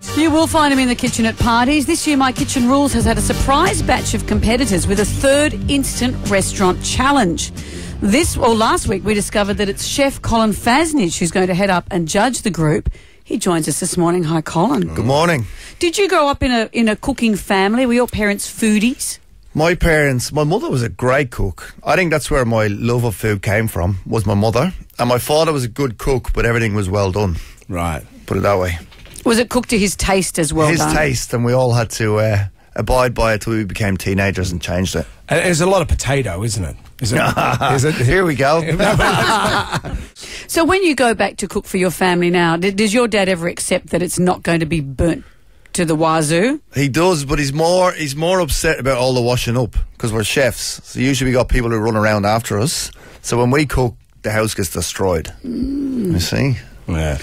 You will find him in the kitchen at parties. This year, My Kitchen Rules has had a surprise batch of competitors with a third instant restaurant challenge. Last week, we discovered that it's Chef Colin Fassnidge who's going to head up and judge the group. He joins us this morning. Hi, Colin. Good morning. Did you grow up in a cooking family? Were your parents foodies? My mother was a great cook. I think that's where my love of food came from, was my mother. And my father was a good cook, but everything was well done. Right. Put it that way. Was it cooked to his taste as well? His taste, and we all had to abide by it till we became teenagers and changed it. And there's a lot of potato, isn't it? Is it? Here we go. So when you go back to cook for your family now, does your dad ever accept that it's not going to be burnt to the wazoo? He does, but he's more upset about all the washing up because we're chefs. So usually we got people who run around after us. So when we cook, the house gets destroyed. You see? Yeah.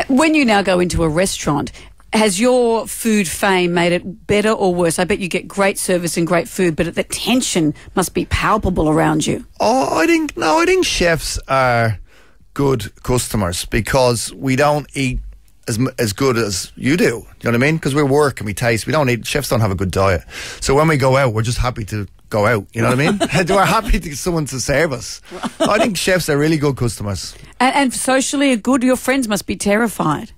When you now go into a restaurant, has your food fame made it better or worse? I bet you get great service and great food, but the tension must be palpable around you. Oh, I think chefs are good customers because we don't eat as good as you do. You know what I mean? Because we work and we taste. Chefs don't have a good diet. So when we go out, we're just happy to go out. You know what I mean? We're happy to get someone to serve us. I think chefs are really good customers. And socially good, your friends must be terrified.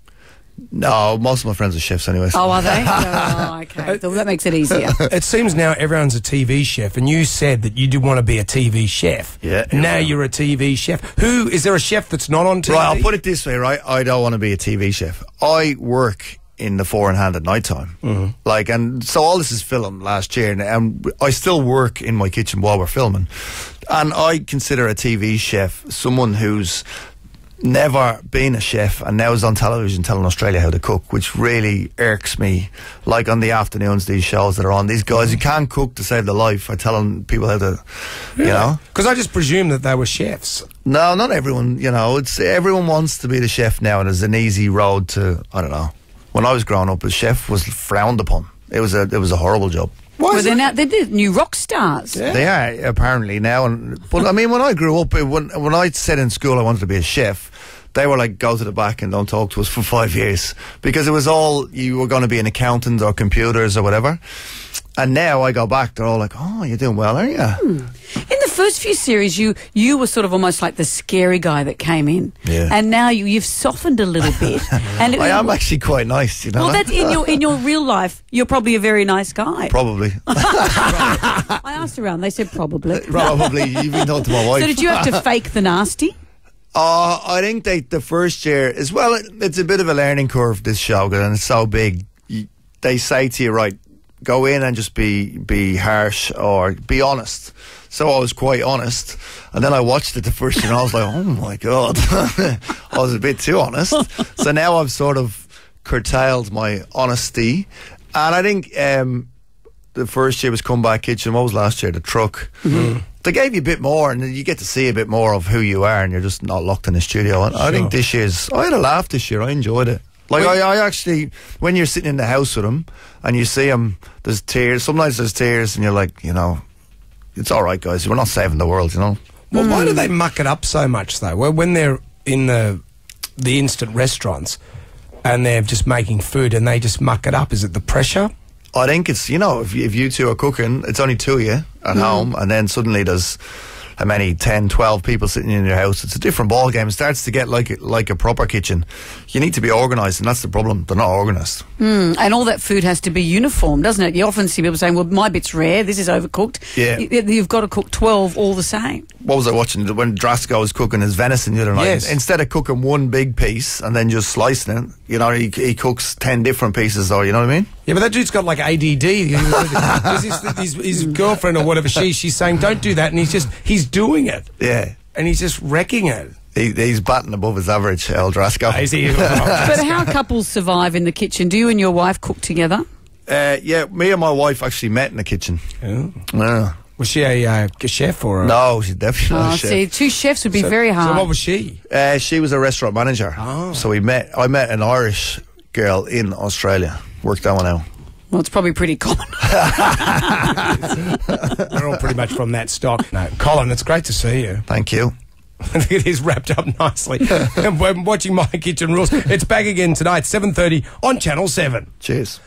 No, most of my friends are chefs anyway. Oh, are they? Oh, okay. So that makes it easier. It seems now everyone's a TV chef, and you said that you did want to be a TV chef. Yeah. Now you're a TV chef. Is there a chef that's not on TV? Right, I'll put it this way, right? I don't want to be a TV chef. I work in the four-in-hand at night time. Mm-hmm. And so all this is filmed last year, and I still work in my kitchen while we're filming. And I consider a TV chef someone who's never been a chef and now is on television telling Australia how to cook, which really irks me. Like on the afternoons, these shows that are on, these guys who can't cook to save their life are telling people how to, you know. Because I just presumed that they were chefs. No, not everyone, you know. Everyone wants to be the chef now, and it's an easy road to, I don't know. When I was growing up, a chef was frowned upon. It was a horrible job. Well, they're new rock stars. Yeah. They are, apparently, now. But, I mean, when I grew up, when I said in school I wanted to be a chef, they were like, go to the back and don't talk to us for 5 years. Because it was all, you were going to be an accountant or computers or whatever. And now I go back, they're all like, oh, you're doing well, aren't you? In the first few series, you were sort of almost like the scary guy that came in. Yeah. And now you've softened a little bit. And I am actually quite nice, you know. Well, that's in your real life, you're probably a very nice guy. Probably. I asked around, they said probably. Probably, you've been told to my wife. So did you have to fake the nasty? I think the first year, as well, it's a bit of a learning curve, this show, and it's so big. They say to you, right, go in and just be harsh or be honest. So I was quite honest, and then I watched it the first year and I was like, oh my God, I was a bit too honest. So now I've sort of curtailed my honesty, and I think the first year was Comeback Kitchen. What was last year? The Truck. Mm-hmm. They gave you a bit more, and you get to see a bit more of who you are, and you're just not locked in the studio. And I think I had a laugh this year. I enjoyed it. Like, I actually, when you're sitting in the house with them and you see them, there's tears. Sometimes there's tears, and you're like, you know, it's all right, guys. We're not saving the world, you know. Well, why do they muck it up so much, though? Well, when they're in the instant restaurants and they're just making food and they just muck it up, is it the pressure? I think it's, you know, if you two are cooking, it's only two of you at home, and then suddenly there's how many, 10, 12 people sitting in your house. It's a different ball game. It starts to get like a proper kitchen. You need to be organised, and that's the problem. They're not organised. And all that food has to be uniform, doesn't it? You often see people saying, well, my bit's rare, this is overcooked. Yeah. You've got to cook 12 all the same. What was I watching? When Drasko was cooking his venison the other night. Yes. Instead of cooking one big piece and then just slicing it, you know, he cooks 10 different pieces, or you know what I mean? Yeah, but that dude's got like ADD. His girlfriend or whatever, she's saying, don't do that, and he's doing it. Yeah. And he's just wrecking it. He's batting above his average, El Drasko. But how couples survive in the kitchen? Do you and your wife cook together? Yeah, me and my wife actually met in the kitchen. Oh. Yeah. Was she a chef or? No, she's definitely not a chef. See, two chefs would be very hard. So what was she? She was a restaurant manager. Oh. So I met an Irish girl in Australia. Worked that one out. Well, it's probably pretty common. They're all pretty much from that stock. No, Colin, it's great to see you. Thank you. It is wrapped up nicely. And we're watching My Kitchen Rules. It's back again tonight, 7:30 on Channel 7. Cheers.